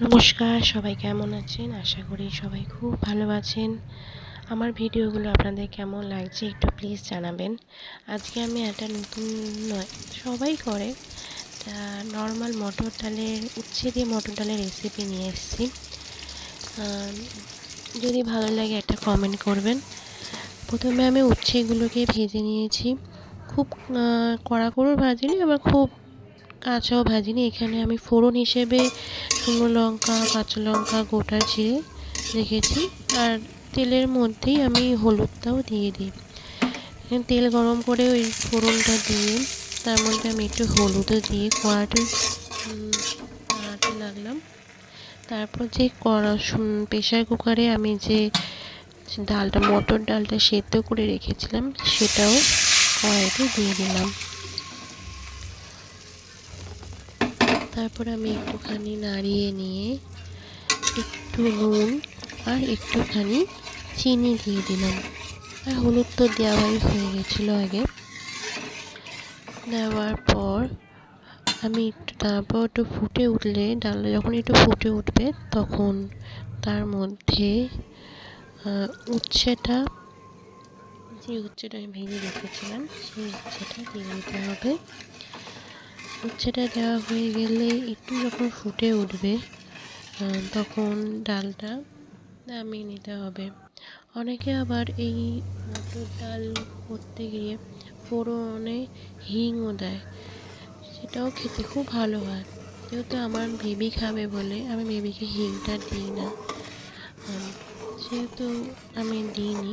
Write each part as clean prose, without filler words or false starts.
নমস্কার, সবাই কেমন আছেন? আশা করি সবাই খুব ভালো আছেন। আমার ভিডিওগুলো আপনাদের কেমন লাগছে একটু প্লিজ জানাবেন। আজকে আমি একটা নতুন নয়, সবাই করে তা নর্মাল মটর ডালের উচ্ছে দিয়ে মটর ডালের রেসিপি নিয়ে এসেছি। যদি ভালো লাগে একটা কমেন্ট করবেন। প্রথমে আমি উচ্ছেগুলোকে ভেজে নিয়েছি। খুব কড়া করেও ভাজিনি, আবার খুব কাঁচাও ভাজিনি। এখানে আমি ফোড়ন হিসেবে শুকনো লঙ্কা, কাঁচা লঙ্কা, গোটা জিরে রেখেছি। আর তেলের মধ্যেই আমি হলুদটাও দিয়ে দিই। তেল গরম করে ওই ফোড়নটা দিয়ে তার মধ্যে আমি একটু হলুদও দিয়ে নাড়াতে লাগলাম। তারপর যে প্রেশার কুকারে আমি যে ডালটা মটর ডালটা সেদ্ধ করে রেখেছিলাম সেটাও কড়াইতে দিয়ে দিলাম। তারপর আমি একটুখানি নাড়িয়ে নিয়ে একটু নুন আর একটুখানি চিনি দিয়ে দিলাম। আর হলুদ তো দেওয়াই হয়ে গেছিলো আগে। দেওয়ার পর আমি তারপর একটু ফুটে উঠলে ডালটা যখন একটু ফুটে উঠবে তখন তার মধ্যে উচ্ছেটা আমি ভেজে রেখেছিলাম সেই উচ্ছেটা দিয়ে দিতে হবে। উচ্ছেটা দেওয়া হয়ে গেলে একটু যখন ফুটে উঠবে তখন ডালটা নামিয়ে নিতে হবে। অনেকে আবার এই মটর ডাল করতে গিয়ে ফোড়নে হিংও দেয়, সেটাও খেতে খুব ভালো হয়। যেহেতু আমার বেবি খাবে বলে আমি বেবিকে হিংটা দিই না, সেহেতু আমি দিইনি।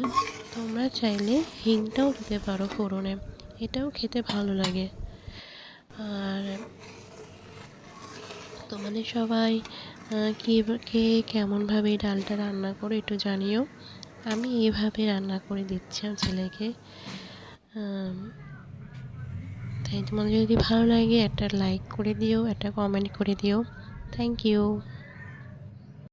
তোমরা চাইলে হিংটাও দিতে পারো ফোড়নে, এটাও খেতে ভালো লাগে। আর তোমাদের সবাই কে কেমনভাবে ডালটা রান্না করে একটু জানিও। আমি এইভাবে রান্না করে দিচ্ছি আমার ছেলেকে। তাই তোমাদের যদি ভালো লাগে একটা লাইক করে দিও, একটা কমেন্ট করে দিও। Thank you.